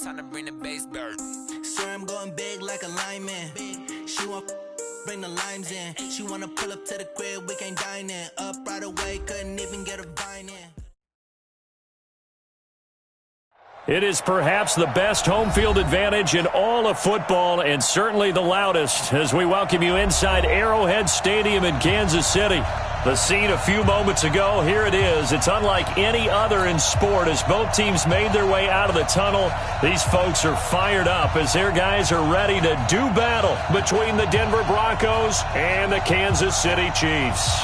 time to bring the bass bird. Sir, I'm going big like a lineman. She want bring the limes in. She wanna pull up to the crib, we can't dine in. Up right away, couldn't even get a vine in. It is perhaps the best home field advantage in all of football, and certainly the loudest, as we welcome you inside Arrowhead Stadium in Kansas City. The scene a few moments ago, here it is. It's unlike any other in sport as both teams made their way out of the tunnel. These folks are fired up as their guys are ready to do battle between the Denver Broncos and the Kansas City Chiefs.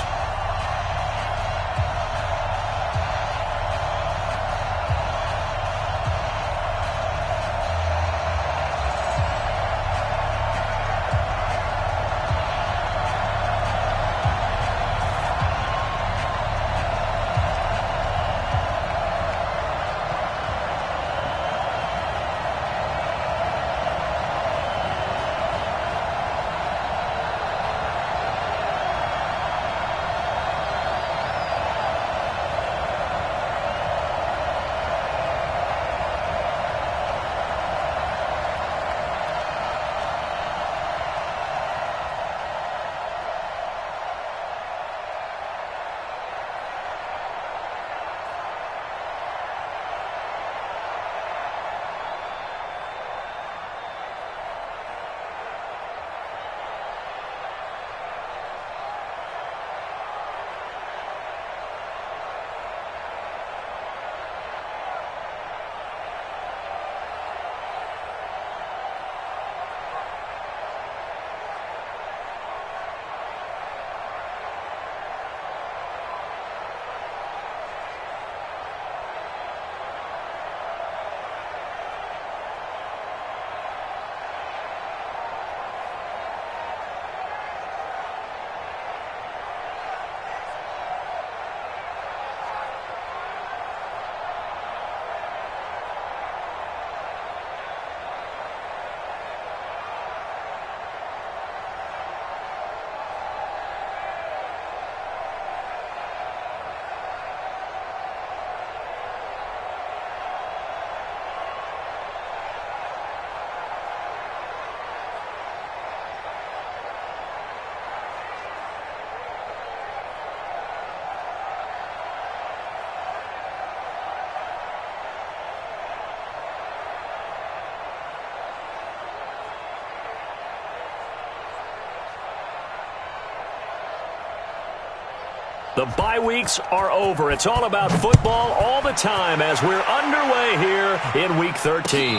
The bye weeks are over. It's all about football all the time as we're underway here in Week 13.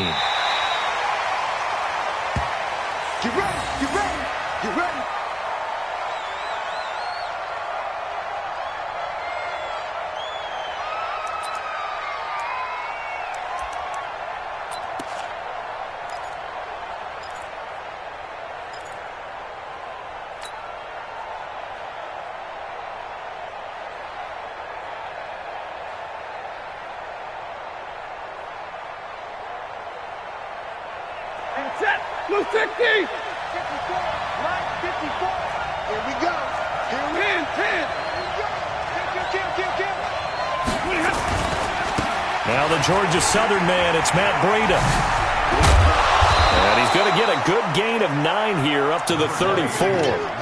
Get ready, get ready, get ready. Blue 60! 54, right 54. Here we go. Here we 10, 10. Here we go. Kill. Now the Georgia Southern man, it's Matt Breida. And he's going to get a good gain of 9 here up to the 34.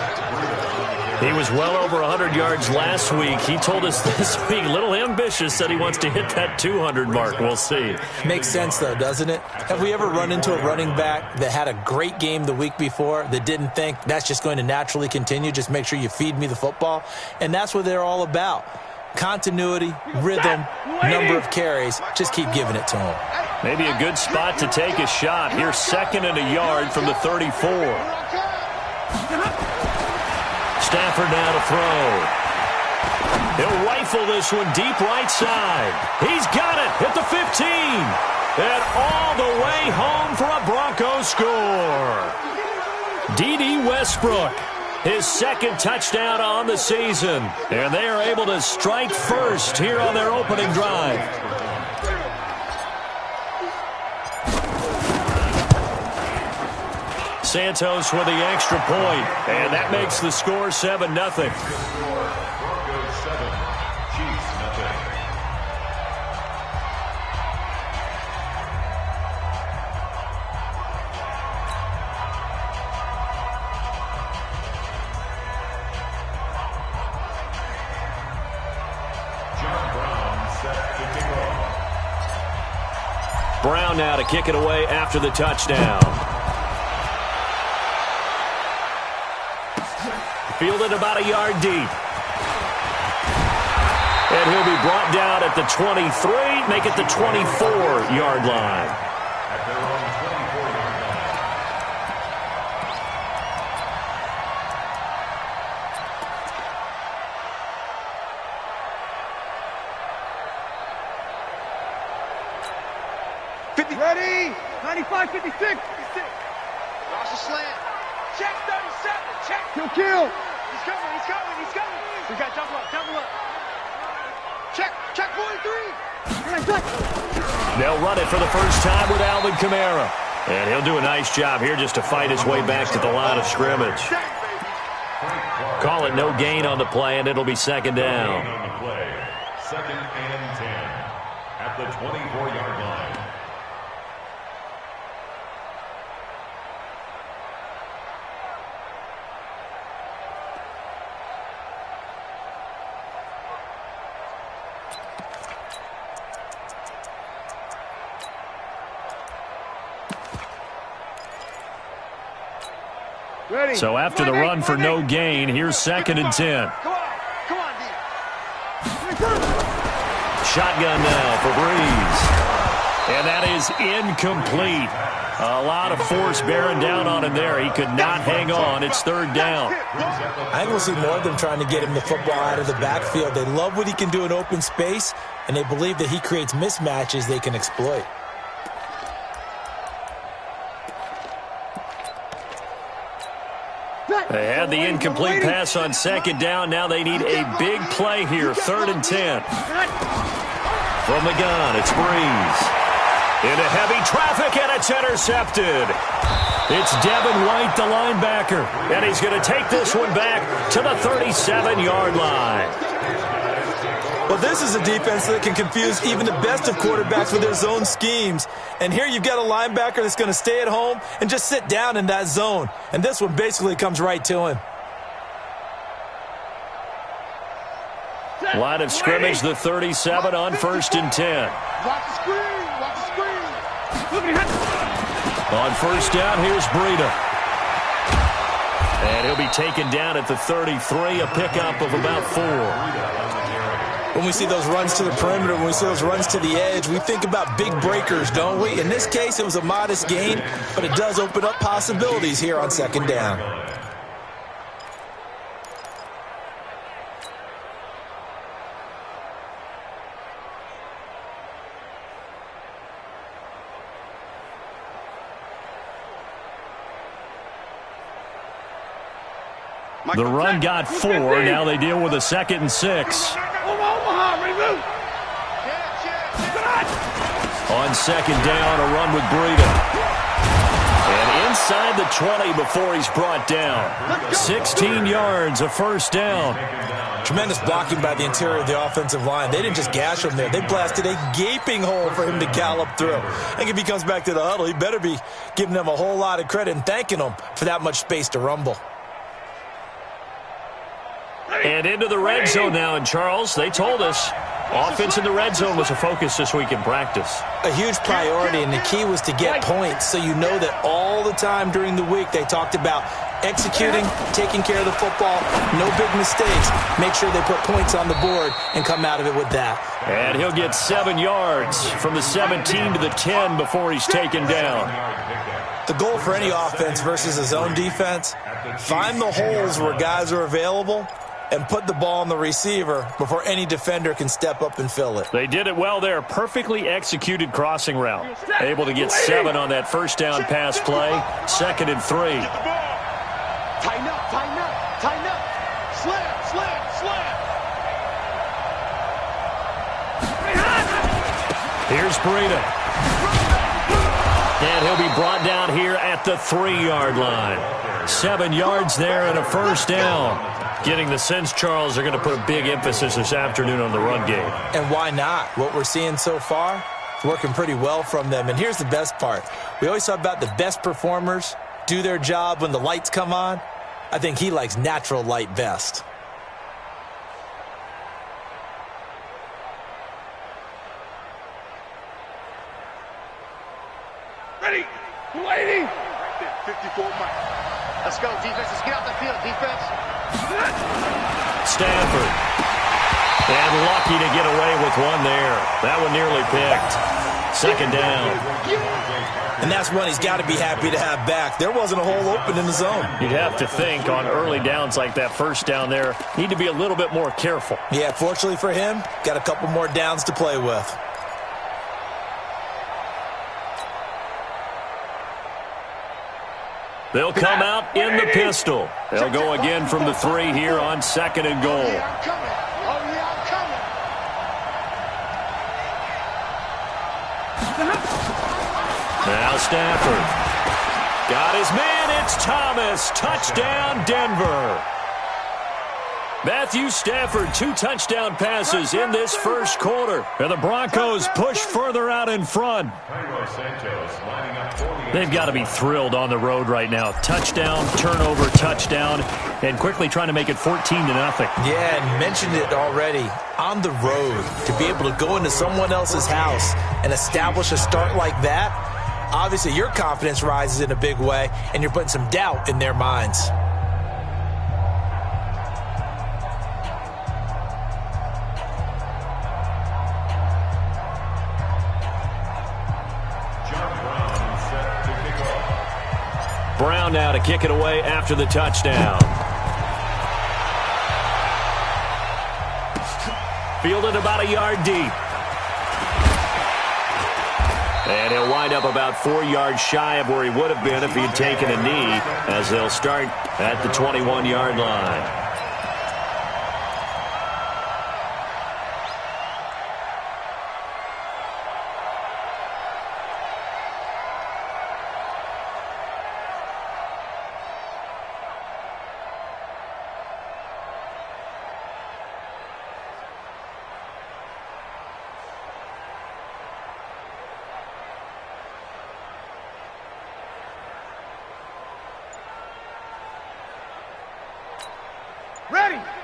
He was well over 100 yards last week. He told us this week, a little ambitious, said he wants to hit that 200 mark. We'll see. Makes sense, though, doesn't it? Have we ever run into a running back that had a great game the week before that didn't think that's just going to naturally continue? Just make sure you feed me the football. And that's what they're all about. Continuity, rhythm, number of carries. Just keep giving it to him. Maybe a good spot to take a shot. Here's 2nd and a yard from the 34. Stafford now to throw. He'll rifle this one deep right side. He's got it at the 15. And all the way home for a Broncos score. D.D. Westbrook, his 2nd touchdown on the season. And they are able to strike first here on their opening drive. Santos with the extra point, and that makes the score 7-0. Broncos 7, Chiefs 0. Brown now to kick it away after the touchdown. Fielded about a yard deep. And he'll be brought down at the 23, make it the 24-yard line. At their own 24-yard line. Ready? 95, 56. 56. Watch the slant. Check 37. Check. Kill. He's coming. He's coming. He's coming. We got double up. Double up. Check. Check 43. They'll run it for the first time with Alvin Kamara. And he'll do a nice job here just to fight his way back to the line of scrimmage. Call it no gain on the play, and it'll be second down. On the play. Second and 10 at the 24-yard line. Ready. So after the run for no gain, here's second and 10. Come on. Come on, D. Shotgun now for Breeze. And that is incomplete. A lot of force bearing down on him there. He could not hang on. It's third down. I think we'll see more of them trying to get him the football out of the backfield. They love what he can do in open space, and they believe that he creates mismatches they can exploit. They had the incomplete pass on second down. Now they need a big play here. Third and 10. From the gun, it's Breeze. Into heavy traffic, and it's intercepted. It's Devin White, the linebacker. And he's going to take this one back to the 37-yard line. Well, this is a defense that can confuse even the best of quarterbacks with their zone schemes. And here you've got a linebacker that's going to stay at home and just sit down in that zone. And this one basically comes right to him. Line of scrimmage, the 37 on first and 10. Watch the screen. Watch the screen. On first down, here's Breida. And he'll be taken down at the 33, a pickup of about 4. When we see those runs to the perimeter, when we see those runs to the edge, we think about big breakers, don't we? In this case, it was a modest gain, but it does open up possibilities here on second down. The run got 4. Now they deal with a second and 6. On second down, a run with Breida. And inside the 20 before he's brought down. 16 yards, a first down. Tremendous blocking by the interior of the offensive line. They didn't just gash him there. They blasted a gaping hole for him to gallop through. I think if he comes back to the huddle, he better be giving them a whole lot of credit and thanking them for that much space to rumble. And into the red zone now, and Charles, they told us offense in the red zone was a focus this week in practice. A huge priority, and the key was to get points, so you know that all the time during the week they talked about executing, taking care of the football, no big mistakes, make sure they put points on the board and come out of it with that. And he'll get 7 yards from the 17 to the 10 before he's taken down. The goal for any offense versus a zone defense, find the holes where guys are available and put the ball on the receiver before any defender can step up and fill it. They did it well there. Perfectly executed crossing route. Able to get 7 on that first down pass play. Second and 3. Tighten up, tighten up, tighten up. Slam, slam, slam. Here's Breida. And he'll be brought down here at the 3-yard line. 7 yards there and a first down. Getting the sense, Charles, they're going to put a big emphasis this afternoon on the run game. And why not? What we're seeing so far is working pretty well from them. And here's the best part. We always talk about the best performers do their job when the lights come on. I think he likes natural light best. Ready. Waiting. Right there, 54 Mike. Let's go, defense. Let's get out the field, defense. Stanford. And lucky to get away with one there. That one nearly picked. Second down. And that's one he's got to be happy to have back. There wasn't a hole open in the zone. You'd have to think on early downs like that first down there, need to be a little bit more careful. Yeah, fortunately for him, got a couple more downs to play with. They'll come out in the pistol. They'll go again from the 3 here on 2nd and goal. Oh, yeah, I'm coming. Oh, yeah, I'm coming. Now Stafford. Got his man. It's Thomas. Touchdown, Denver. Matthew Stafford, 2 touchdown passes in this first quarter. And the Broncos push further out in front. They've got to be thrilled on the road right now. Touchdown, turnover, touchdown, and quickly trying to make it 14-0. Yeah, and mentioned it already. On the road, to be able to go into someone else's house and establish a start like that, obviously your confidence rises in a big way, and you're putting some doubt in their minds. Brown now to kick it away after the touchdown. Fielded about a yard deep. And he'll wind up about 4 yards shy of where he would have been if he had taken a knee, as they'll start at the 21-yard line.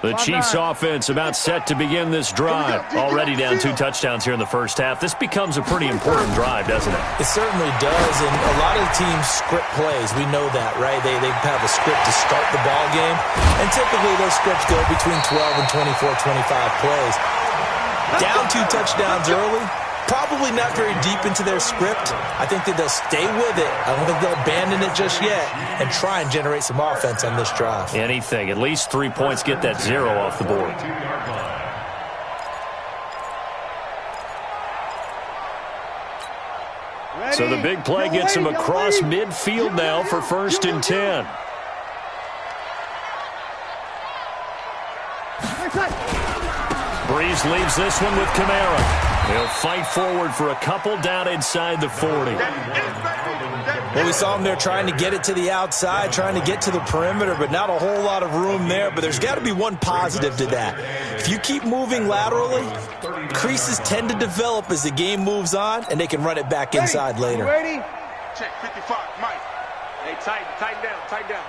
The Chiefs offense about set to begin this drive. Already down 2 touchdowns here in the first half. This becomes a pretty important drive, doesn't it? It certainly does, and a lot of teams script plays. We know that, right? They have a script to start the ball game, and typically those scripts go between 12 and 24, 25 plays. Down 2 touchdowns early, probably not very deep into their script. I think that they'll stay with it. I don't think they'll abandon it just yet and try and generate some offense on this drive. Anything. At least 3 points, get that 0 off the board. So the big play gets him across midfield now for 1st and 10. Breeze leaves this one with Kamara. He'll fight forward for a couple down inside the 40. Well, we saw him there trying to get it to the outside, trying to get to the perimeter, but not a whole lot of room there. But there's got to be one positive to that. If you keep moving laterally, creases tend to develop as the game moves on, and they can run it back inside later. Ready? Check 55, Mike. Hey, tighten down.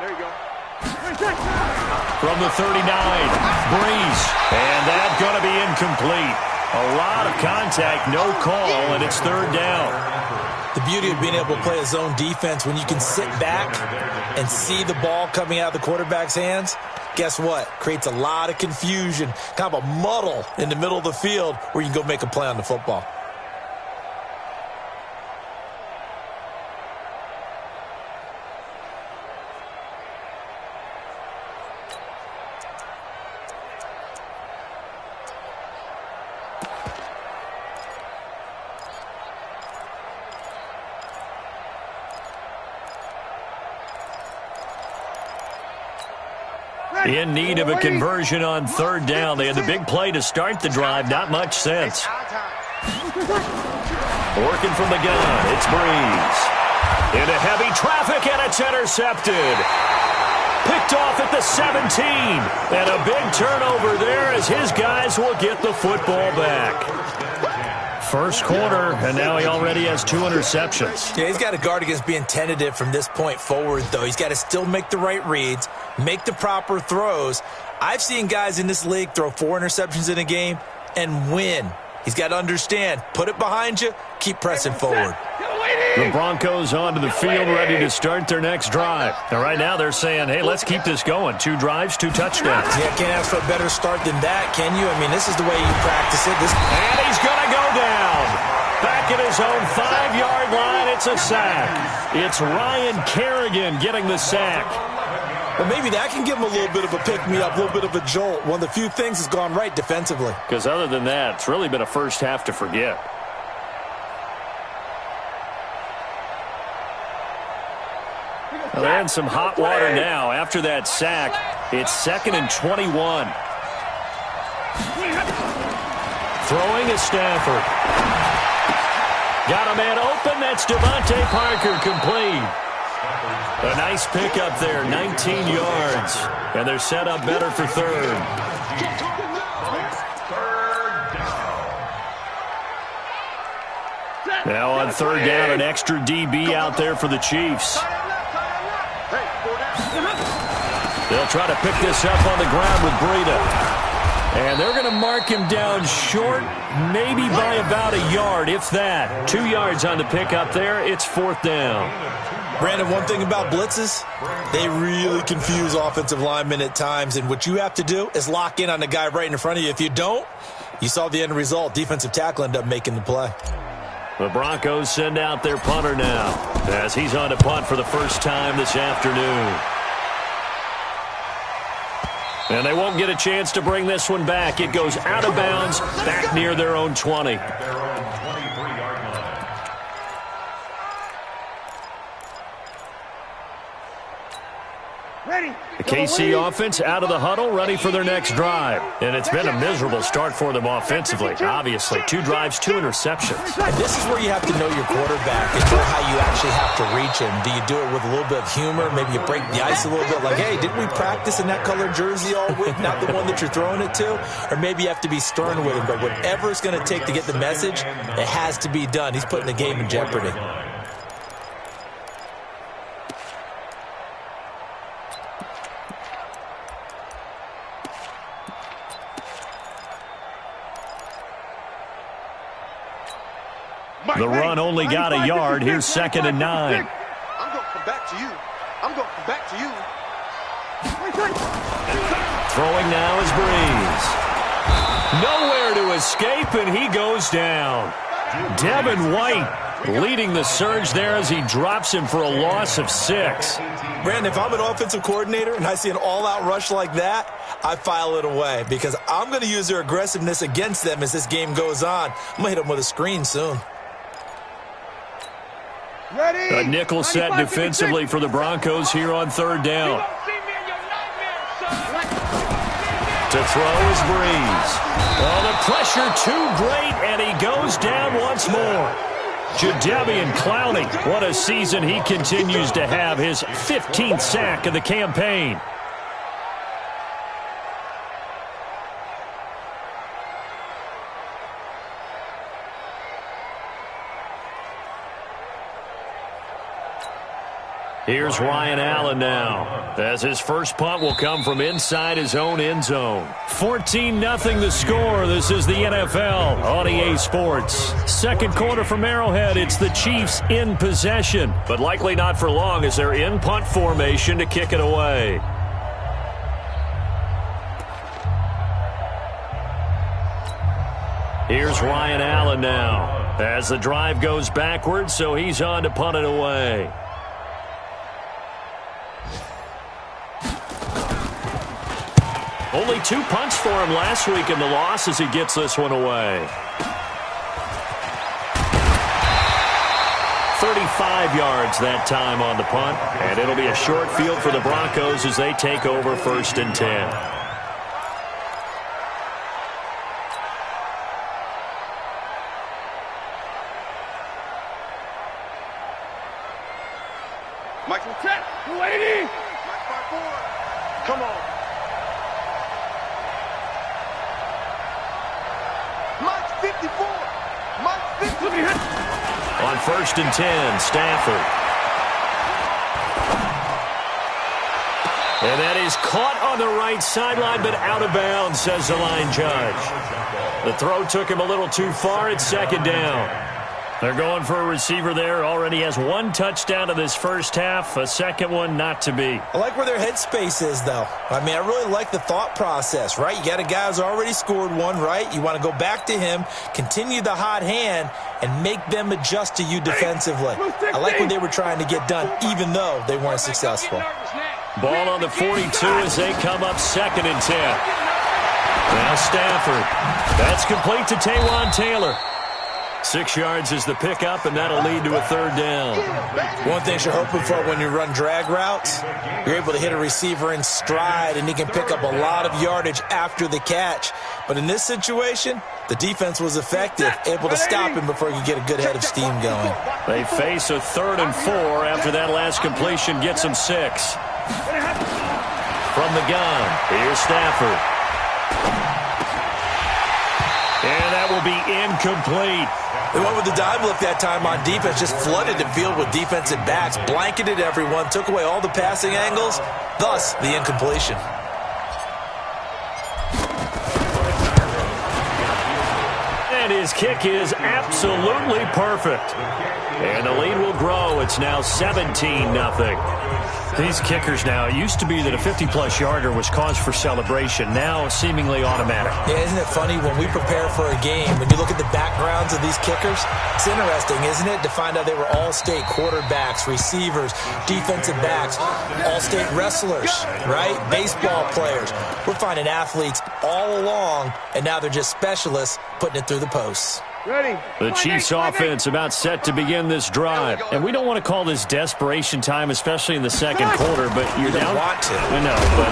There you go. From the 39, Breeze. And that's going to be incomplete. A lot of contact, no call, and it's 3rd down. The beauty of being able to play a zone defense, when you can sit back and see the ball coming out of the quarterback's hands, guess what? Creates a lot of confusion, kind of a muddle in the middle of the field where you can go make a play on the football. In need of a conversion on 3rd down. They had the big play to start the drive. Not much sense. Working from the gun, it's Breeze. Into heavy traffic, and it's intercepted. Picked off at the 17. And a big turnover there as his guys will get the football back. First quarter, and now he already has 2 interceptions. Yeah, he's got to guard against being tentative from this point forward, though. He's got to still make the right reads, make the proper throws. I've seen guys in this league throw 4 interceptions in a game and win. He's got to understand, put it behind you, keep pressing forward. Get away The Broncos onto the field, ready to start their next drive. And right now they're saying, hey, let's keep this going. 2 drives, 2 touchdowns. Yeah, can't ask for a better start than that, can you? I mean, this is the way you practice it. And he's going to go down. Back at his own 5-yard line, it's a sack. It's Ryan Kerrigan getting the sack. Well, maybe that can give him a little bit of a pick-me-up, a little bit of a jolt. One of the few things has gone right defensively. Because other than that, it's really been a first half to forget. Well, they're in some hot water now. After that sack, it's 2nd and 21. Throwing is Stafford. Got a man open. That's Devontae Parker, complete. A nice pickup there, 19 yards. And they're set up better for 3rd. Now on 3rd down, an extra DB out there for the Chiefs. They'll try to pick this up on the ground with Breida. And they're going to mark him down short, maybe by about a yard, if that. 2 yards on the pickup there. It's 4th down. Brandon, one thing about blitzes, they really confuse offensive linemen at times. And what you have to do is lock in on the guy right in front of you. If you don't, you saw the end result. Defensive tackle ended up making the play. The Broncos send out their punter now as he's on to punt for the first time this afternoon. And they won't get a chance to bring this one back. It goes out of bounds back near their own 20. The KC offense out of the huddle, ready for their next drive. And it's been a miserable start for them offensively, obviously. 2 drives, 2 interceptions. And this is where you have to know your quarterback and know how you actually have to reach him. Do you do it with a little bit of humor? Maybe you break the ice a little bit, like, hey, didn't we practice in that colored jersey all week, not the one that you're throwing it to? Or maybe you have to be stern with him. But whatever it's going to take to get the message, it has to be done. He's putting the game in jeopardy. The run only got a yard. Here's 2nd and 9. I'm going to come back to you. I'm going to come back to you. Throwing now is Breeze. Nowhere to escape, and he goes down. Devin White leading the surge there as he drops him for a loss of 6. Brandon, if I'm an offensive coordinator and I see an all-out rush like that, I file it away because I'm going to use their aggressiveness against them as this game goes on. I'm going to hit them with a screen soon. A nickel set defensively for the Broncos here on 3rd down. To throw is Breeze. Oh, the pressure too great, and he goes down once more. Jadeveon Clowney, what a season he continues to have, his 15th sack of the campaign. Here's Ryan Allen now, as his first punt will come from inside his own end zone. 14-0 the score. This is the NFL on EA Sports. 2nd quarter from Arrowhead. It's the Chiefs in possession, but likely not for long as they're in punt formation to kick it away. Here's Ryan Allen now, as the drive goes backwards, so he's on to punt it away. Only 2 punts for him last week in the loss as he gets this one away. 35 yards that time on the punt, and it'll be a short field for the Broncos as they take over 1st and 10. Michael, set, 280. Come on. Mike 54. Mike 50. On 1st and 10, Stafford. And that is caught on the right sideline, but out of bounds, says the line judge. The throw took him a little too far. It's 2nd down. They're going for a receiver there. Already has one touchdown in this first half. A second one not to be. I like where their headspace is, though. I mean, I really like the thought process, right? You got a guy who's already scored one, right? You want to go back to him, continue the hot hand, and make them adjust to you defensively. I like what they were trying to get done, even though they weren't successful. Ball on the 42 as they come up 2nd and 10. Now Stafford. That's complete to Taywan Taylor. 6 yards is the pickup, and that'll lead to a 3rd down. One thing you're hoping for when you run drag routes, you're able to hit a receiver in stride, and he can pick up a lot of yardage after the catch. But in this situation, the defense was effective, able to stop him before he could get a good head of steam going. They face a 3rd and 4 after that last completion gets them 6. From the gun, here's Stafford. And that will be incomplete. They went with the dive look that time on defense, just flooded the field with defensive backs, blanketed everyone, took away all the passing angles, thus the incompletion. And his kick is absolutely perfect. And the lead will grow. It's now 17-0. These kickers now, it used to be that a 50-plus yarder was cause for celebration, now seemingly automatic. Yeah, isn't it funny when we prepare for a game, when you look at the backgrounds of these kickers, it's interesting, isn't it, to find out they were all-state quarterbacks, receivers, defensive backs, all-state wrestlers, right? Baseball players. We're finding athletes all along, and now they're just specialists putting it through the posts. Ready. The Chiefs offense about set to begin this drive. And we don't want to call this desperation time, especially in the second quarter, but you're down. Want to. I know, but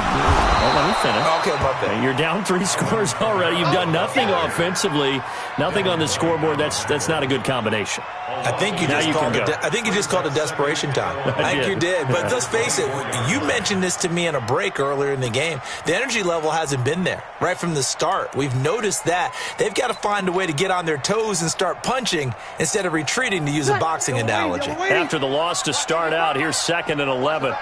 let me finish. Okay, my bad. You're down 3 scores already. You've done nothing offensively, nothing on the scoreboard. That's not a good combination. I think you just called it desperation time. I think you did. But let's face it, you mentioned this to me in a break earlier in the game. The energy level hasn't been there right from the start. We've noticed that. They've got to find a way to get on their toes and start punching instead of retreating, to use a boxing analogy. After the loss to start out, here's 2nd and 11.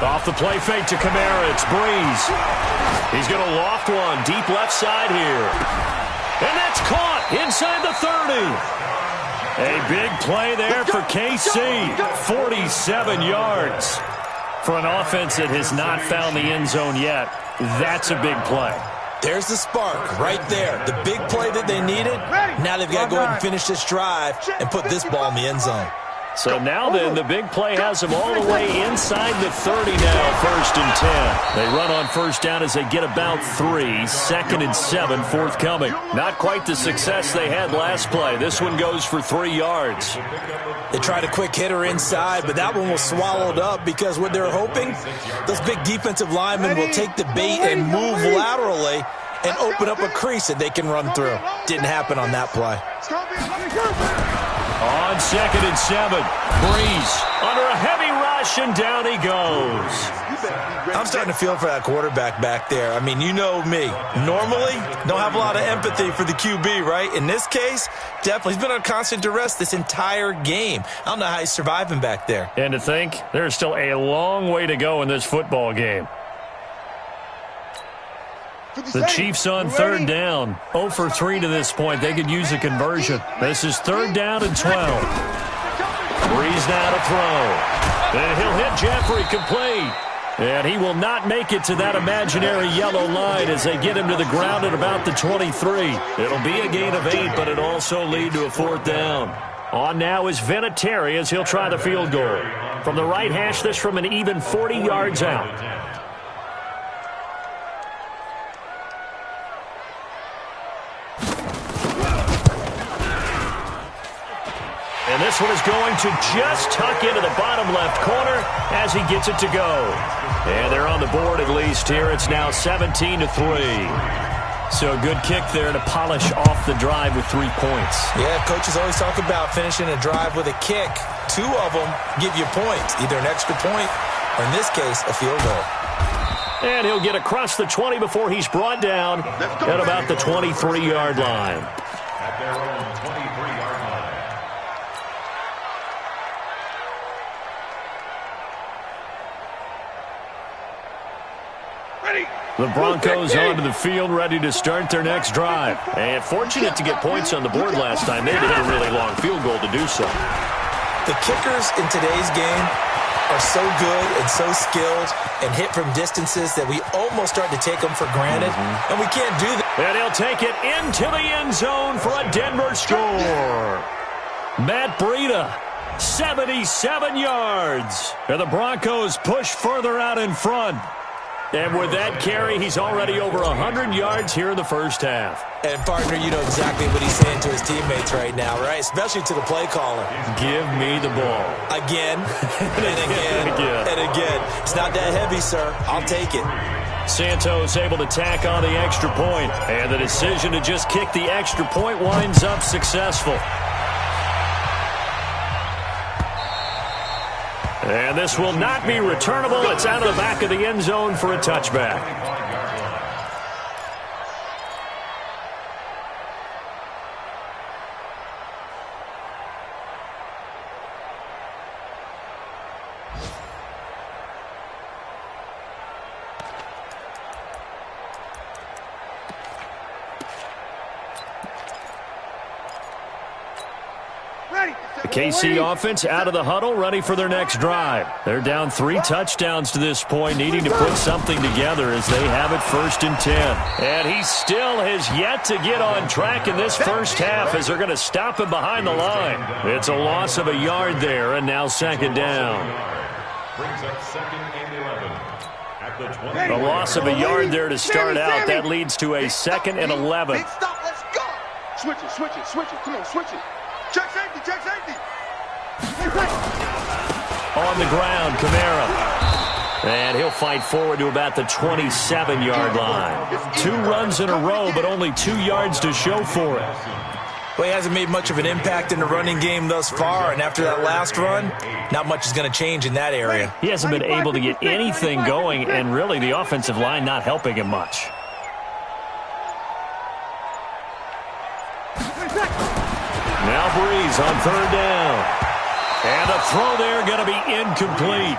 Off the play fake to Kamara, it's Breeze. He's going to loft one deep left side here. And that's caught inside the 30. A big play there for KC. 47 yards. For an offense that has not found the end zone yet, that's a big play. There's the spark right there. The big play that they needed. Now they've got to go ahead and finish this drive and put this ball in the end zone. So now then, the big play has them all the way inside the 30 now, 1st and 10. They run on 1st down as they get about 3. 2nd and 7 forthcoming. Not quite the success they had last play. This one goes for 3 yards. They tried a quick hitter inside, but that one was swallowed up because what they're hoping, those big defensive linemen will take the bait and move laterally and open up a crease that they can run through. Didn't happen on that play. On 2nd and 7, Breeze under a heavy rush, and down he goes. I'm starting to feel for that quarterback back there. I mean, you know me. Normally, don't have a lot of empathy for the QB, right? In this case, definitely. He's been on constant duress this entire game. I don't know how he's surviving back there. And to think, there's still a long way to go in this football game. The Chiefs on 3rd down. 0 for 3 to this point. They could use a conversion. This is 3rd down and 12. Breeze now to throw. And he'll hit Jeffrey complete. And he will not make it to that imaginary yellow line as they get him to the ground at about the 23. It'll be a gain of 8, but it'll also lead to a 4th down. On now is Vinatieri as he'll try the field goal. From the right hash, this from an even 40 yards out. And this one is going to just tuck into the bottom left corner as he gets it to go. And they're on the board at least here. It's now 17-3. So a good kick there to polish off the drive with 3 points. Yeah, coaches always talk about finishing a drive with a kick. 2 of them give you points, either an extra point or, in this case, a field goal. And he'll get across the 20 before he's brought down at about the 23-yard line. At their own 23-yard line. Ready. The Broncos onto the field, ready to start their next drive. And fortunate to get points on the board last time. They had to hit a really long field goal to do so. The kickers in today's game are so good and so skilled and hit from distances that we almost start to take them for granted, and we can't do that. And he'll take it into the end zone for a Denver score. Matt Breida, 77 yards. And the Broncos push further out in front. And with that carry, he's already over 100 yards here in the first half. And, partner, you know exactly what he's saying to his teammates right now, right? Especially to the play caller. Give me the ball. Again, and again, and again. It's not that heavy, sir. I'll take it. Santos able to tack on the extra point. And the decision to just kick the extra point winds up successful. And this will not be returnable. It's out of the back of the end zone for a touchback. The KC offense out of the huddle, ready for their next drive. They're down 3 touchdowns to this point, needing to put something together as they have it 1st and 10. And he still has yet to get on track in this first half as they're going to stop him behind the line. It's a loss of a yard there, and now 2nd down. Brings up 2nd and 11 at the 20. A loss of a yard there to start out. That leads to a 2nd and 11. Big stop, let's go. Switch it, switch it, switch it. Come on, switch it. Check safety, check safety. On the ground, Kamara. And he'll fight forward to about the 27-yard line. 2 runs in a row, but only 2 yards to show for it. Well, he hasn't made much of an impact in the running game thus far, and after that last run, not much is going to change in that area. He hasn't been able to get anything going, and really the offensive line not helping him much. Now Breeze on 3rd down. And the throw there going to be incomplete.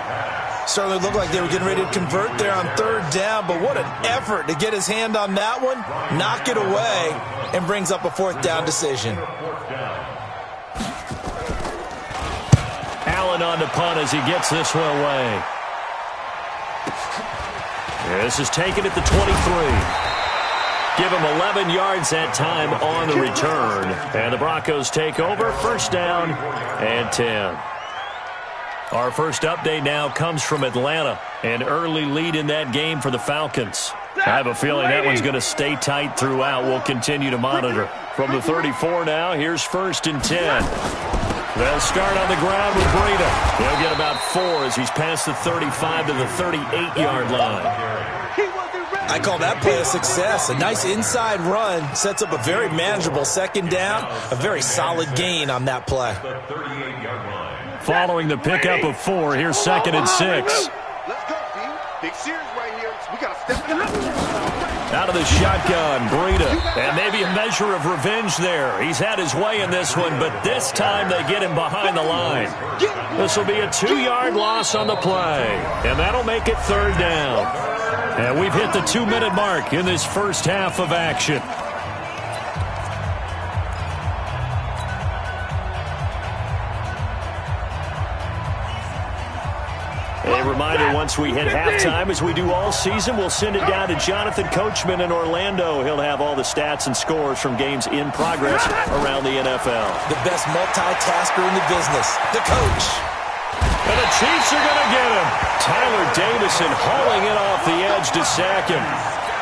Certainly looked like they were getting ready to convert there on 3rd down, but what an effort to get his hand on that one, knock it away, and brings up a 4th down decision. Allen on the punt as he gets this one away. This is taken at the 23. Give him 11 yards that time on the return. And the Broncos take over, 1st down and 10. Our first update now comes from Atlanta. An early lead in that game for the Falcons. I have a feeling that one's going to stay tight throughout. We'll continue to monitor. From the 34 now, here's 1st and 10. They'll start on the ground with Breida. He'll get about 4 as he's past the 35 to the 38-yard line. I call that play a success. A nice inside run sets up a very manageable 2nd down. A very solid gain on that play. Following the pickup of 4, here's 2nd and 6. Let's go, D. Big series right here. We got to step it up. Out of the shotgun, Breida. And maybe a measure of revenge there. He's had his way in this one, but this time they get him behind the line. This will be a 2-yard loss on the play. And that'll make it 3rd down. And we've hit the 2-minute mark in this first half of action. A reminder, once we hit halftime, as we do all season, we'll send it down to Jonathan Coachman in Orlando. He'll have all the stats and scores from games in progress around the NFL. The best multitasker in the business, the coach. And the Chiefs are going to get him. Tyler Davison hauling it off the edge to sack him.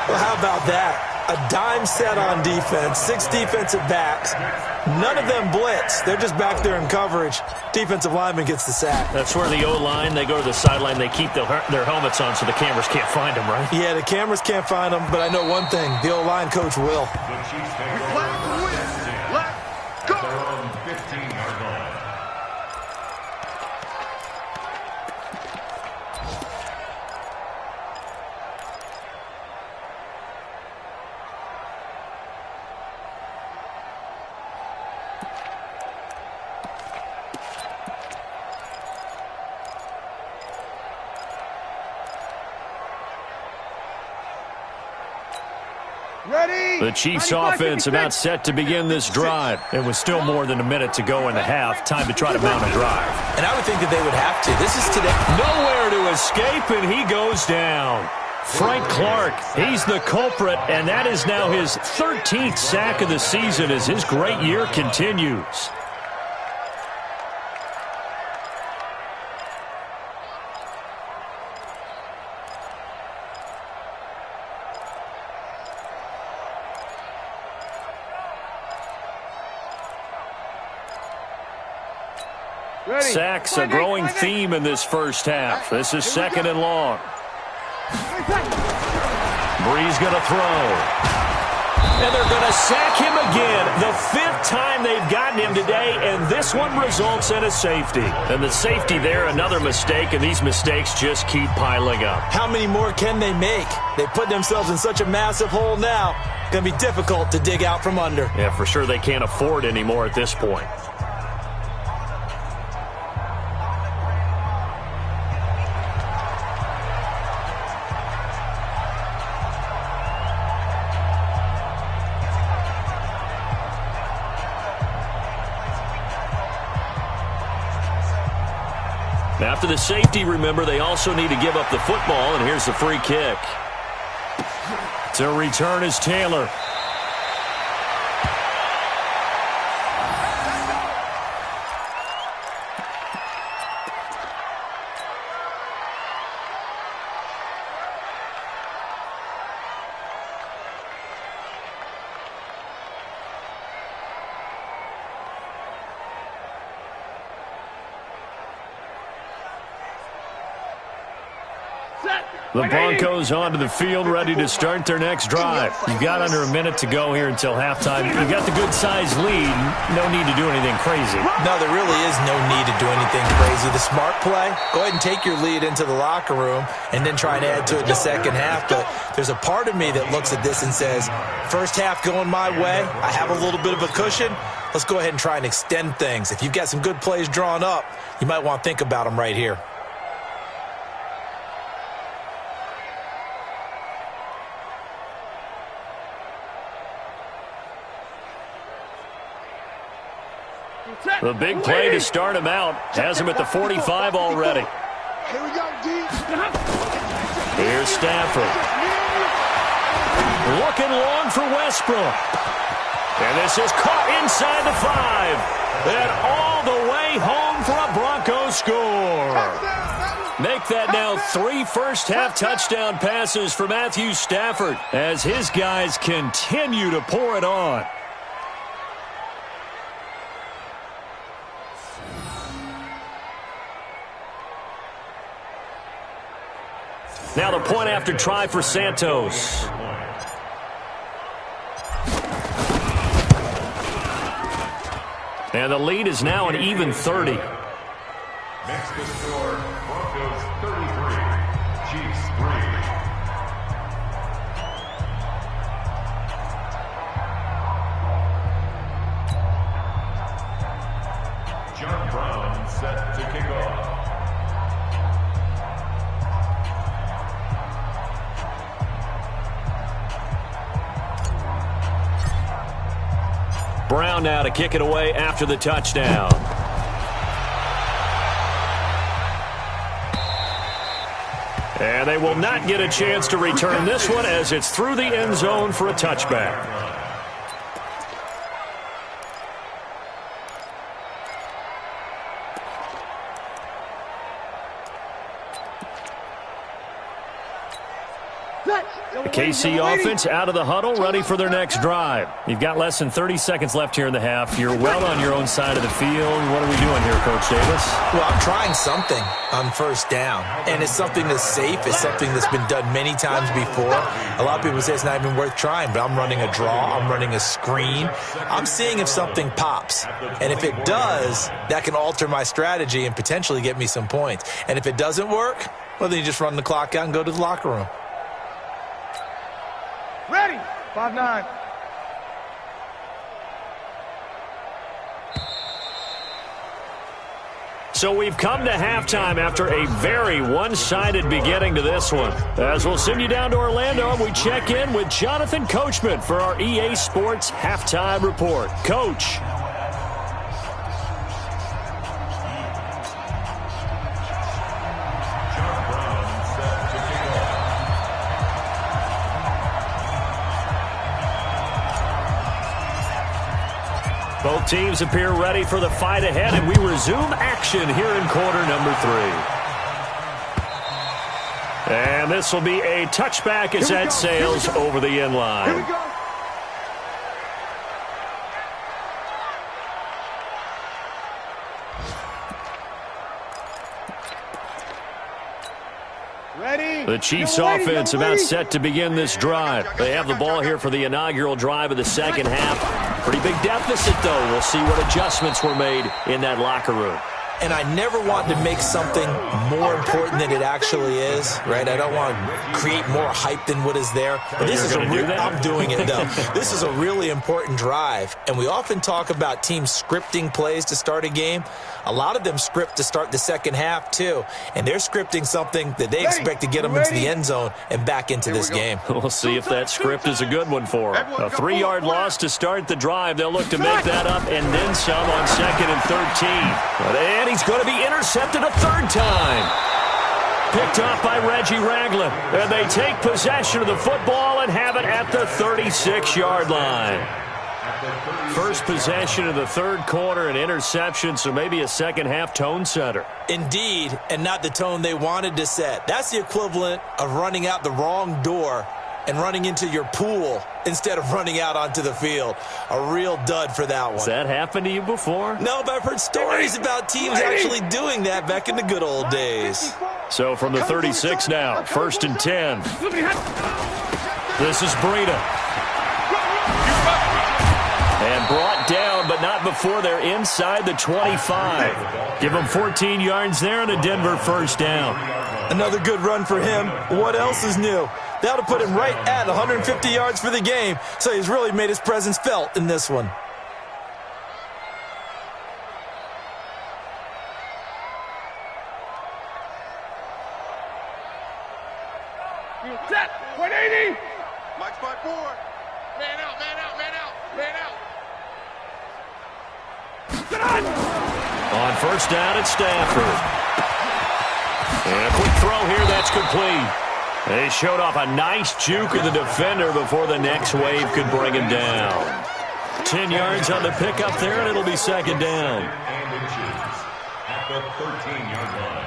Well, how about that? A dime set on defense, 6 defensive backs. None of them blitz. They're just back there in coverage. Defensive lineman gets the sack. That's where the O-line, they go to the sideline, they keep their helmets on so the cameras can't find them, right? Yeah, the cameras can't find them, but I know one thing. The O-line coach will. Let's go. 15-yard line. The Chiefs offense about set to begin this drive. It was still more than a minute to go in the half. Time to try to mount a drive. And I would think that they would have to. This is today. Nowhere to escape, and he goes down. Frank Clark, he's the culprit, and that is now his 13th sack of the season as his great year continues. Sacks, a growing theme in this first half. This is second and long. Bree's going to throw. And they're going to sack him again. The 5th time they've gotten him today, and this one results in a safety. And the safety there, another mistake, and these mistakes just keep piling up. How many more can they make? They put themselves in such a massive hole now. It's going to be difficult to dig out from under. Yeah, for sure they can't afford anymore at this point. After the safety, remember, they also need to give up the football, and here's the free kick. To return is Taylor. The Broncos onto the field, ready to start their next drive. You've got under a minute to go here until halftime. You've got the good-sized lead. No need to do anything crazy. No, there really is no need to do anything crazy. The smart play, go ahead and take your lead into the locker room and then try and add to it in the second half. But there's a part of me that looks at this and says, first half going my way, I have a little bit of a cushion. Let's go ahead and try and extend things. If you've got some good plays drawn up, you might want to think about them right here. The big play to start him out. Has him at the 45 already. Here we go, D. Here's Stafford. Looking long for Westbrook. And this is caught inside the 5. And all the way home for a Broncos score. Make that now 3 first-half touchdown passes for Matthew Stafford as his guys continue to pour it on. Now the point after try for Santos. And the lead is now an even 30. Next to score, Broncos 33, Chiefs 3. John Brown set to kick off. Brown now to kick it away after the touchdown. And they will not get a chance to return this one as it's through the end zone for a touchback. The KC offense out of the huddle, ready for their next drive. You've got less than 30 seconds left here in the half. You're well on your own side of the field. What are we doing here, Coach Davis? Well, I'm trying something on first down, and it's something that's safe. It's something that's been done many times before. A lot of people say it's not even worth trying, but I'm running a draw. I'm running a screen. I'm seeing if something pops, and if it does, that can alter my strategy and potentially get me some points. And if it doesn't work, well, then you just run the clock out and go to the locker room. Ready. 5-9. So we've come to halftime after a very one-sided beginning to this one. As we'll send you down to Orlando, we check in with Jonathan Coachman for our EA Sports Halftime Report. Coach. Both teams appear ready for the fight ahead, and we resume action here in quarter number 3. And this will be a touchback as that sails over the end line. Here we go. The Chiefs offense about set to begin this drive. They have the ball here for the inaugural drive of the second half. Pretty big deficit, though. We'll see what adjustments were made in that locker room. And I never want to make something more important than it actually is, right? I don't want to create more hype than what is there. But this is I'm doing it, though. This is a really important drive. And we often talk about teams scripting plays to start a game. A lot of them script to start the second half, too. And they're scripting something that they expect to get them into the end zone and back into this game. We'll see if that script is a good one for them. A 3-yard loss to start the drive. They'll look to make that up and then some on 2nd and 13. And he's going to be intercepted a third time. Picked off by Reggie Ragland. And they take possession of the football and have it at the 36-yard line. First possession of the third quarter, an interception, so maybe a second-half tone setter. Indeed, and not the tone they wanted to set. That's the equivalent of running out the wrong door and running into your pool instead of running out onto the field. A real dud for that one. Has that happened to you before? No, but I've heard stories about teams actually doing that back in the good old days. So from the 36 now, 1st and 10. This is Breida. And brought down, but not before they're inside the 25. Give them 14 yards there and a Denver first down. Another good run for him. What else is new? That'll put him right at 150 yards for the game, so he's really made his presence felt in this one. Set. 180. Mike spot 4. Man out, man out, man out, man out. On first down at Stafford. And a quick throw here, that's complete. They showed off a nice juke of the defender before the next wave could bring him down. 10 yards on the pickup there, and it'll be second down. And inches at the 13-yard line.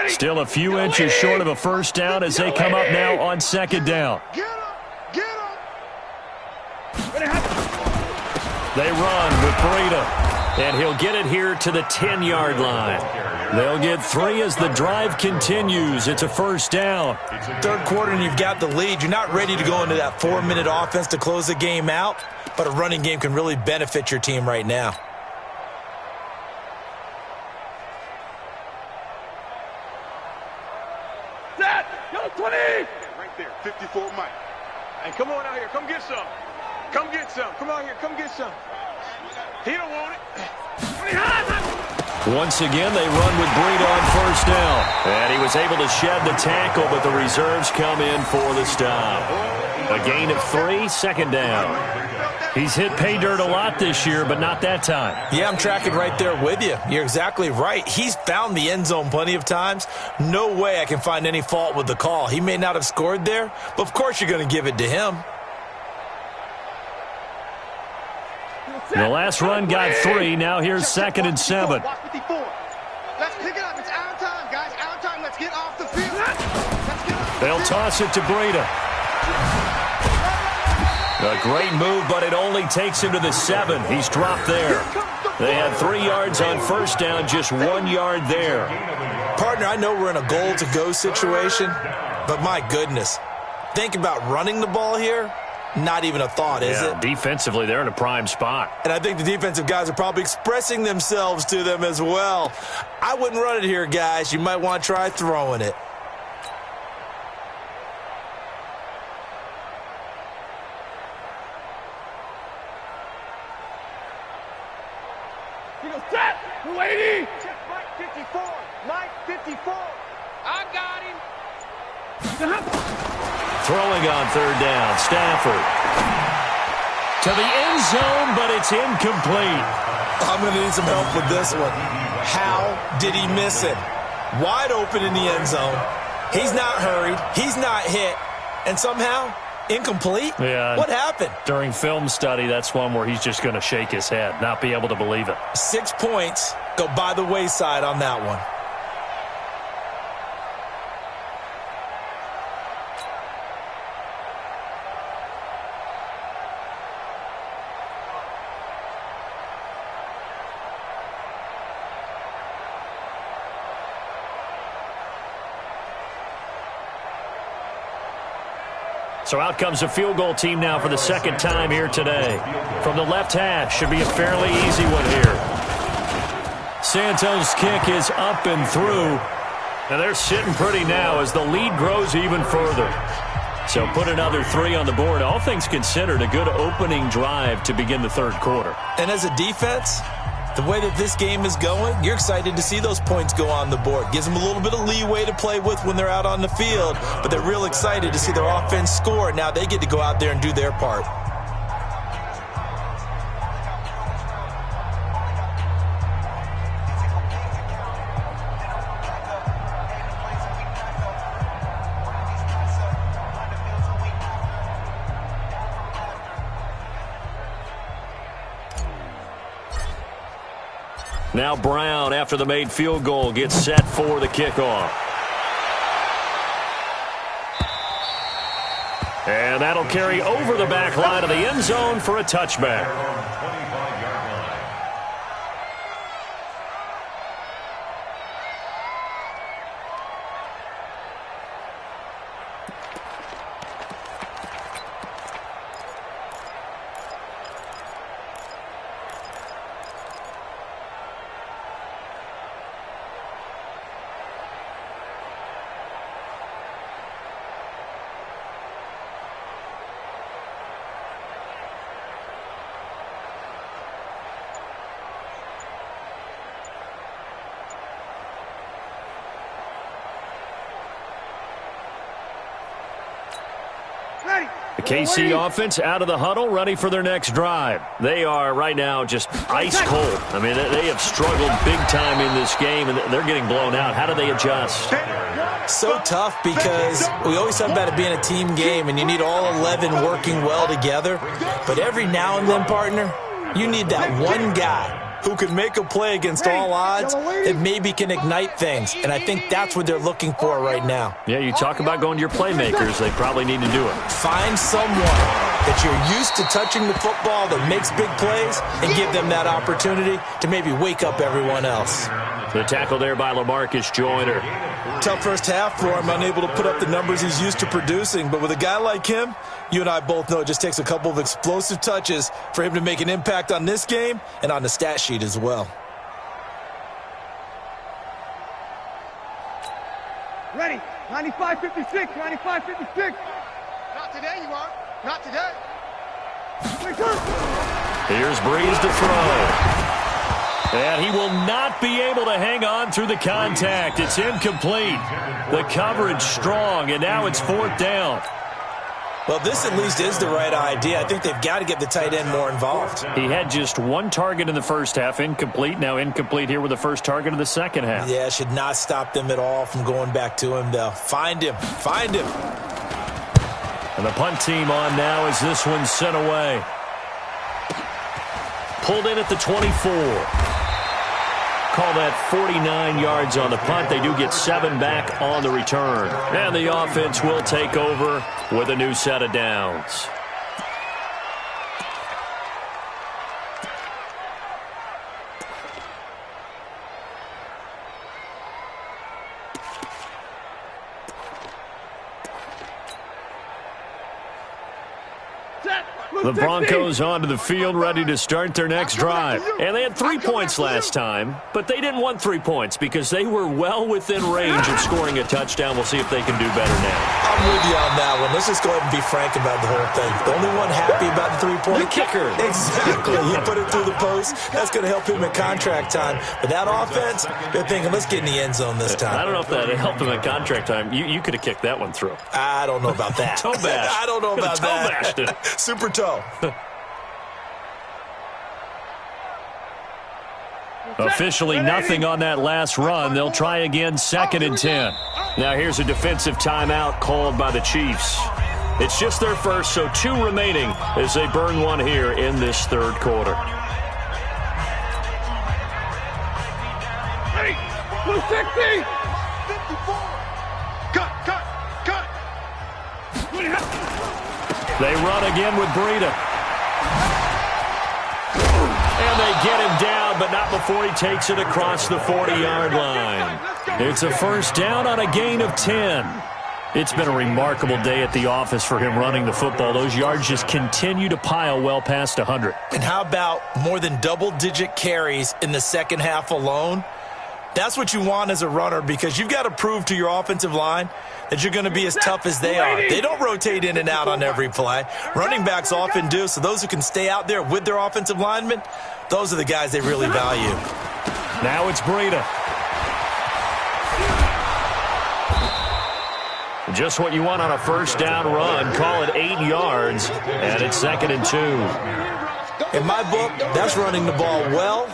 Still a few inches short of a first down as they come up now on second down. Get him! Get him! They run with Breida, and he'll get it here to the 10-yard line. They'll get 3 as the drive continues. It's a first down. Third quarter and you've got the lead. You're not ready to go into that 4-minute offense to close the game out, but a running game can really benefit your team right now. Set. Go 20. Right there, 54 Mike. Hey, come on out here. Come get some. Come get some. Come out here. Come get some. He don't want it. Once again, they run with Breida on first down. And he was able to shed the tackle, but the reserves come in for the stop. A gain of 3, second down. He's hit pay dirt a lot this year, but not that time. Yeah, I'm tracking right there with you. You're exactly right. He's found the end zone plenty of times. No way I can find any fault with the call. He may not have scored there, but of course you're going to give it to him. The last run got 3. Now here's 2nd and 7. Watch 54. Let's pick it up. It's our time, guys. Our time. Let's get off the field. Let's get off the They'll field. toss it to Breida. A great move, but it only takes him to the 7. He's dropped there. They had 3 yards on first down, just 1 yard there. Partner, I know we're in a goal-to-go situation, but my goodness, think about running the ball here. Not even a thought, is it? Defensively, they're in a prime spot. And I think the defensive guys are probably expressing themselves to them as well. I wouldn't run it here, guys. You might want to try throwing it. He goes, set! Waiting! Check Mike 54. Mike 54. I got him. Throwing on third down, Stafford. To the end zone, but it's incomplete. I'm going to need some help with this one. How did he miss it? Wide open in the end zone. He's not hurried. He's not hit. And somehow, incomplete? Yeah. What happened? During film study, that's one where he's just going to shake his head, not be able to believe it. 6 points go by the wayside on that one. So out comes a field goal team now for the second time here today. From the left hash, should be a fairly easy one here. Santos' kick is up and through. And they're sitting pretty now as the lead grows even further. So put another 3 on the board. All things considered, a good opening drive to begin the third quarter. And as a defense, the way that this game is going, you're excited to see those points go on the board. Gives them a little bit of leeway to play with when they're out on the field, but they're real excited to see their offense score. Now they get to go out there and do their part. Now Brown, after the made field goal, gets set for the kickoff. And that'll carry over the back line of the end zone for a touchback. The KC offense out of the huddle, ready for their next drive. They are right now just ice cold. I mean, they have struggled big time in this game, and they're getting blown out. How do they adjust? So tough because we always talk about it being a team game, and you need all 11 working well together. But every now and then, partner, you need that one guy who can make a play against all odds and maybe can ignite things. And I think that's what they're looking for right now. Yeah, you talk about going to your playmakers. They probably need to do it. Find someone that you're used to touching the football that makes big plays and give them that opportunity to maybe wake up everyone else. The tackle there by LaMarcus Joyner. Tough first half for him, unable to put up the numbers he's used to producing. But with a guy like him, you and I both know it just takes a couple of explosive touches for him to make an impact on this game and on the stat sheet as well. Ready. 95-56. 95-56. Not today, you aren't. Not today. Here's Breeze to throw. And he will not be able to hang on through the contact. It's incomplete. The coverage strong, and now it's fourth down. Well, this at least is the right idea. I think they've got to get the tight end more involved. He had just one target in the first half, incomplete. Now incomplete here with the first target of the second half. Yeah, should not stop them at all from going back to him, though. Find him. Find him. And the punt team on now as this one's sent away. Pulled in at the 24. Call that 49 yards on the punt. They do get 7 back on the return. And the offense will take over with a new set of downs. The Broncos onto the field, ready to start their next drive. And they had 3 points last time, but they didn't want 3 points because they were well within range of scoring a touchdown. We'll see if they can do better now. I'm with you on that one. Let's just go ahead and be frank about the whole thing. The only one happy about the 3-point. The kicker. Exactly. He put it through the post. That's going to help him in contract time. But that offense, they're thinking, let's get in the end zone this time. I don't know if that helped him in contract time. You could have kicked that one through. I don't know about that. Toe bash. I don't know about toe that. Bashed it. Super toe. Officially nothing on that last run. They'll try again, 2nd and 10. Now here's a defensive timeout called by the Chiefs. It's just their first, so 2 remaining as they burn one here in this third quarter. Ready? Blue 60! 54! Cut! They run again with Breida. And they get him down, but not before he takes it across the 40-yard line. It's a first down on a gain of 10. It's been a remarkable day at the office for him running the football. Those yards just continue to pile well past 100. And how about more than double-digit carries in the second half alone? That's what you want as a runner because you've got to prove to your offensive line that you're going to be as tough as they are. They don't rotate in and out on every play. Running backs often do, so those who can stay out there with their offensive linemen, those are the guys they really value. Now it's Breida. Just what you want on a first down run. Call it 8 yards, and it's 2nd and 2. In my book, that's running the ball well,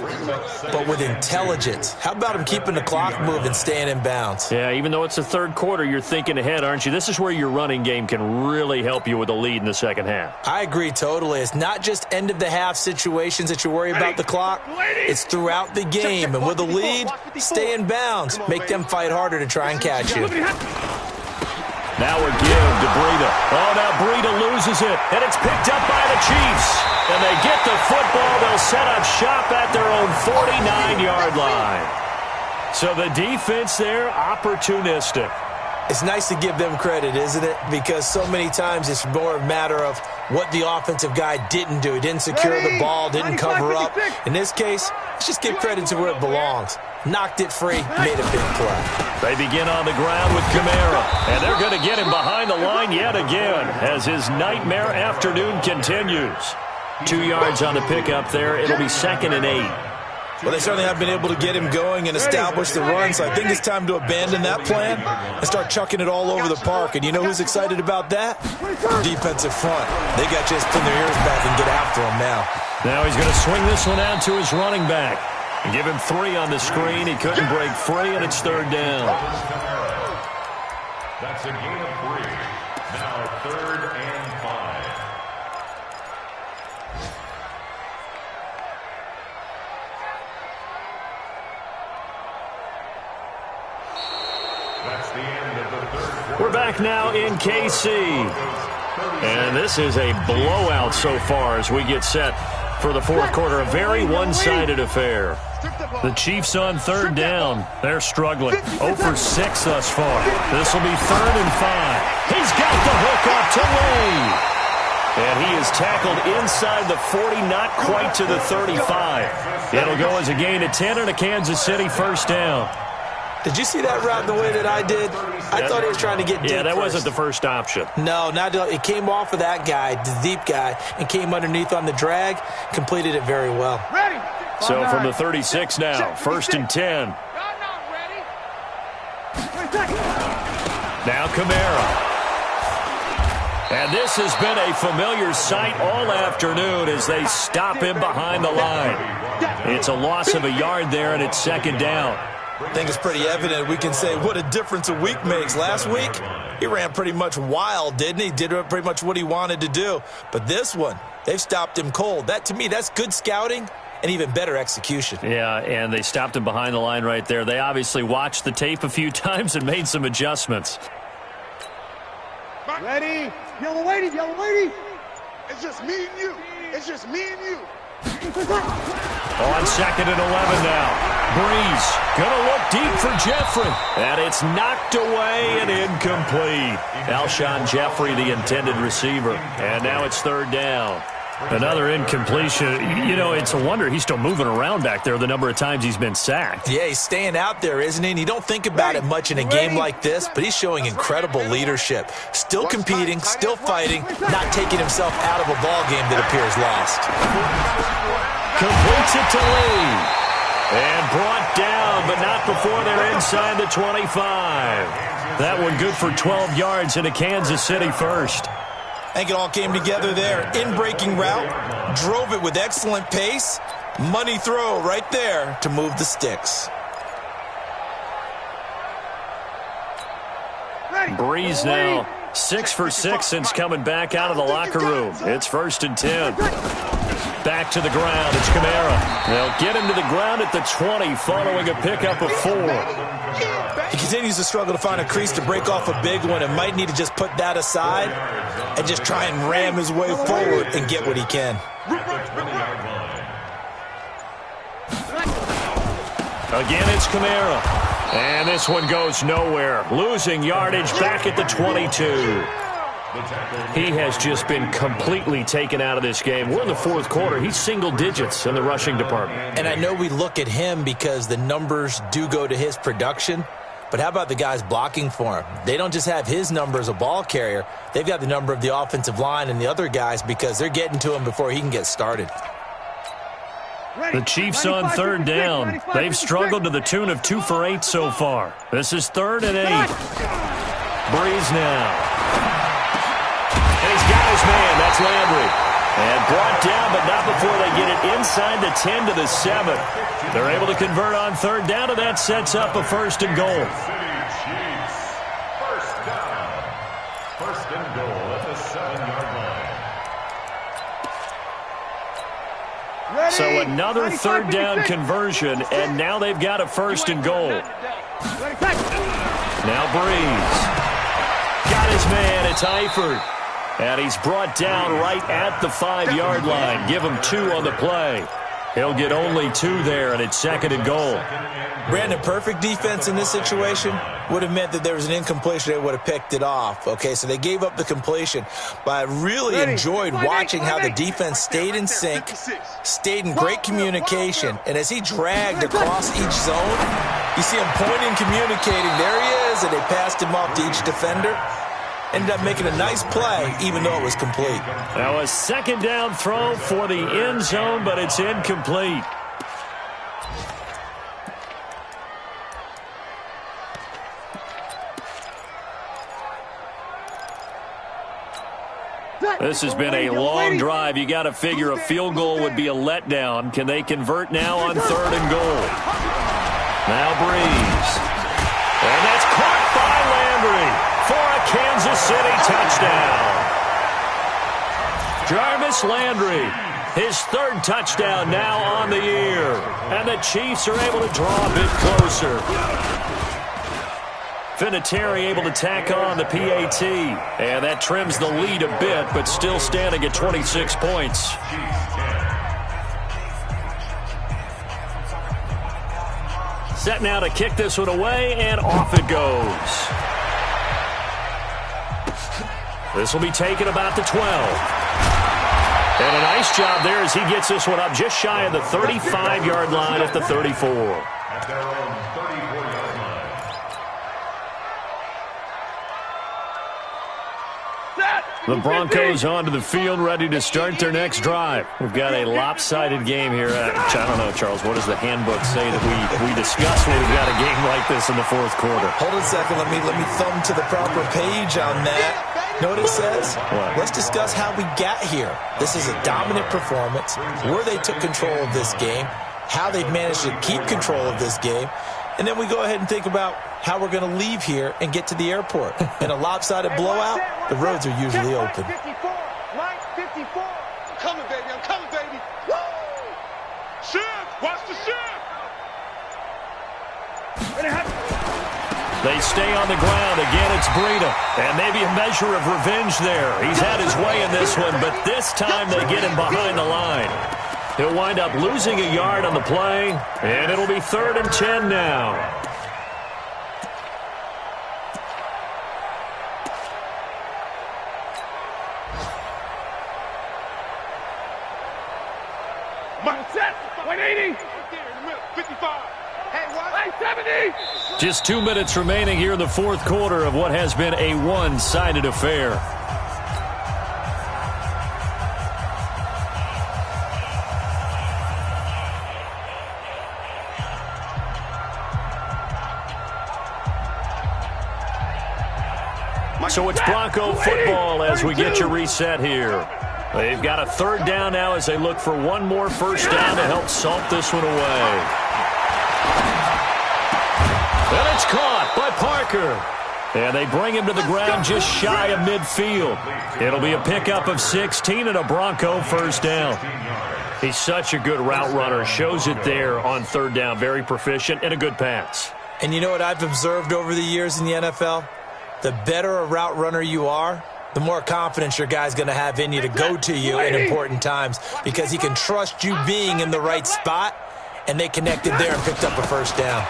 but with intelligence. How about him keeping the clock moving, staying in bounds? Yeah, even though it's the third quarter, you're thinking ahead, aren't you? This is where your running game can really help you with a lead in the second half. I agree totally. It's not just end-of-the-half situations that you worry about the clock. It's throughout the game. And with a lead, stay in bounds. Make them fight harder to try and catch you. Now a give to Breida. Oh, now Breida loses it, and it's picked up by the Chiefs. And they get the football. They'll set up shop at their own 49-yard line. So the defense there, opportunistic. It's nice to give them credit, isn't it? Because so many times it's more a matter of what the offensive guy didn't do. He didn't secure the ball, didn't cover up. In this case, let's just give credit to where it belongs. Knocked it free, made a big play. They begin on the ground with Kamara, and they're going to get him behind the line yet again as his nightmare afternoon continues. 2 yards on the pickup there. It'll be 2nd and 8. Well, they certainly have been able to get him going and establish the run, so I think it's time to abandon that plan and start chucking it all over the park. And you know who's excited about that? Defensive front. They got to just pin their ears back and get after him now. Now he's going to swing this one out to his running back. Give him 3 on the screen. He couldn't break free, and it's 3rd down. That's a gain of 3. Now 3rd and 5. That's the end of the third quarter. We're back now in KC. And this is a blowout so far as we get set for the fourth quarter. A very one-sided affair. The Chiefs on 3rd down. They're struggling. 0 for 6 thus far. This will be 3rd and 5. He's got the hook up to Wade. And he is tackled inside the 40, not quite to the 35. It'll go as a gain of 10 and a Kansas City first down. Did you see that route the way that I did? I thought he was trying to get deep. Yeah, that first. wasn't the first option. No, it came off of that guy, the deep guy, and came underneath on the drag, completed it very well. Ready? So from the 36 now, 1st and 10. Now Kamara. And this has been a familiar sight all afternoon as they stop him behind the line. It's a loss of a yard there, and it's 2nd down. I think it's pretty evident. We can say what a difference a week makes. Last week, he ran pretty much wild, didn't he? Did pretty much what he wanted to do. But this one, they've stopped him cold. That, to me, that's good scouting and even better execution. Yeah, and they stopped him behind the line right there. They obviously watched the tape a few times and made some adjustments. Ready? Yellow lady, yellow lady. It's just me and you. It's just me and you. On 2nd and 11 now. Breeze going to look deep for Jeffrey. And it's knocked away and incomplete. Alshon Jeffrey, the intended receiver. And now it's 3rd down. Another incompletion. You know, it's a wonder he's still moving around back there the number of times he's been sacked. Yeah, he's staying out there, isn't he? And you don't think about it much in a game like this, but he's showing incredible leadership. Still competing, still fighting, not taking himself out of a ball game that appears lost. Completes it to Lee. And brought down, but not before they're inside the 25. That one good for 12 yards into Kansas City first. I think it all came together there. In-breaking route, drove it with excellent pace. Money throw right there to move the sticks. Breeze now 6 for 6 since coming back out of the locker room. It's 1st and 10. Back to the ground. It's Kamara. They'll get him to the ground at the 20 following a pickup of 4. He continues to struggle to find a crease to break off a big one and might need to just put that aside and just try and ram his way forward and get what he can. Again, it's Kamara. And this one goes nowhere. Losing yardage back at the 22. He has just been completely taken out of this game. We're in the 4th quarter. He's single digits in the rushing department. And I know we look at him because the numbers do go to his production. But how about the guys blocking for him? They don't just have his number as a ball carrier. They've got the number of the offensive line and the other guys because they're getting to him before he can get started. The Chiefs on 3rd down. They've struggled to the tune of 2 for 8 so far. This is 3rd and 8. Breeze now. And he's got his man. That's Landry. And brought down, but not before they get it inside the 10 to the 7. They're able to convert on 3rd down, and that sets up a 1st and goal. First and goal at the 7-yard line. So another 3rd down conversion, and now they've got a 1st and goal. Now Breeze. Got his man. It's Eifert. And he's brought down right at the 5-yard line. Give him 2 on the play. He'll get only 2 there, and it's 2nd and goal. Brandon, perfect defense in this situation would have meant that there was an incompletion. They would have picked it off. Okay, so they gave up the completion. But I really enjoyed watching how the defense stayed in sync, stayed in great communication. And as he dragged across each zone, you see him pointing, communicating. There he is, and they passed him off to each defender. Ended up making a nice play, even though it was complete. Now a 2nd down throw for the end zone, but it's incomplete. This has been a long drive. You got to figure a field goal would be a letdown. Can they convert now on 3rd and goal? Now Breeze. And that's caught by Landry for a Kansas City touchdown. Jarvis Landry, his 3rd touchdown now on the year. And the Chiefs are able to draw a bit closer. Vinatieri able to tack on the PAT. And that trims the lead a bit, but still standing at 26 points. Set now to kick this one away, and off it goes. This will be taken about the 12. And a nice job there as he gets this one up just shy of the 35-yard line at the 34. At their own 34-yard line. The Broncos onto the field, ready to start their next drive. We've got a lopsided game here. I don't know, Charles, what does the handbook say that we discuss when we've got a game like this in the 4th quarter? Hold on a second. Let me thumb to the proper page on that. Know what it says? What? Let's discuss how we got here. This is a dominant performance, where they took control of this game, how they've managed to keep control of this game, and then we go ahead and think about how we're going to leave here and get to the airport. In a lopsided blowout, the roads are usually open. 54, line 54. I'm coming, baby. I'm coming, baby. Woo! Shift! Watch the shift! They stay on the ground. Again, it's Breida. And maybe a measure of revenge there. He's had his way in this one, but this time they get him behind the line. He'll wind up losing a yard on the play, and it'll be 3rd and 10 now. Set. 180. 55. Hey, what? Hey, 70. Just 2 minutes remaining here in the fourth quarter of what has been a one-sided affair. So it's Bronco football as we get you reset here. They've got a third down now as they look for one more first down to help salt this one away. And it's caught by Parker. And they bring him to the ground just shy of midfield. It'll be a pickup of 16 and a Bronco first down. He's such a good route runner. Shows it there on third down. Very proficient and a good pass. And you know what I've observed over the years in the NFL? The better a route runner you are, the more confidence your guy's going to have in you to go to you in important times because he can trust you being in the right spot, and they connected there and picked up a first down.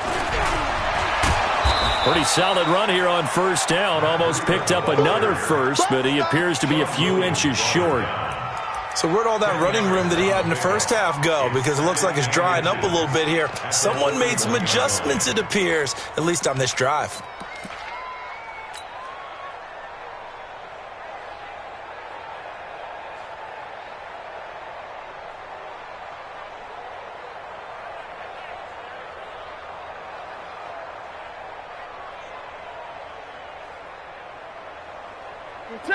Pretty solid run here on first down. Almost picked up another first, but he appears to be a few inches short. So where'd all that running room that he had in the first half go? Because it looks like it's drying up a little bit here. Someone made some adjustments, it appears, at least on this drive.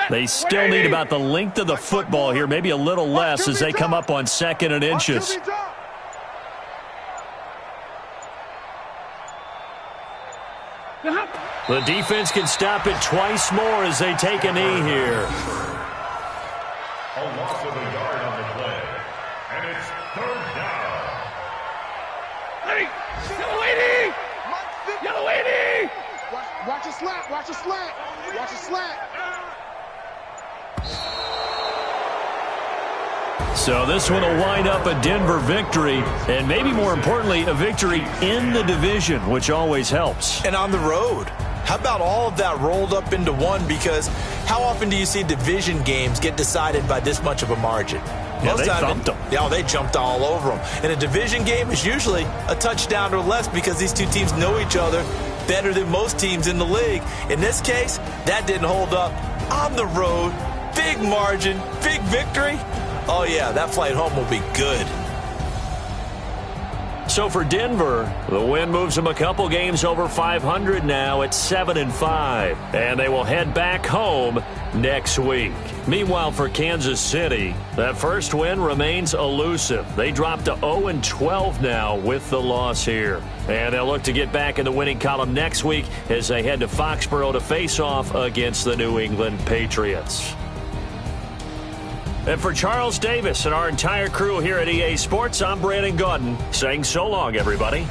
They still need about the length of the football here, maybe a little less as they come up on second and inches. The defense can stop it twice more as they take a knee here. A loss of a yard on the play, and it's third down. Hey, yellow 80! Yellow 80! Watch a slant. Watch a slant. Watch a slant. So this one will wind up a Denver victory, and maybe more importantly, a victory in the division, which always helps. And on the road. How about all of that rolled up into one? Because how often do you see division games get decided by this much of a margin? Yeah, they thumped them. Yeah, they jumped all over them. And a division game is usually a touchdown or less because these two teams know each other better than most teams in the league. In this case, that didn't hold up. On the road, big margin, big victory. Oh, yeah, that flight home will be good. So for Denver, the win moves them a couple games over 500 now at 7-5. And they will head back home next week. Meanwhile, for Kansas City, that first win remains elusive. They dropped to 0-12 now with the loss here. And they'll look to get back in the winning column next week as they head to Foxborough to face off against the New England Patriots. And for Charles Davis and our entire crew here at EA Sports, I'm Brandon Gaudin saying so long, everybody.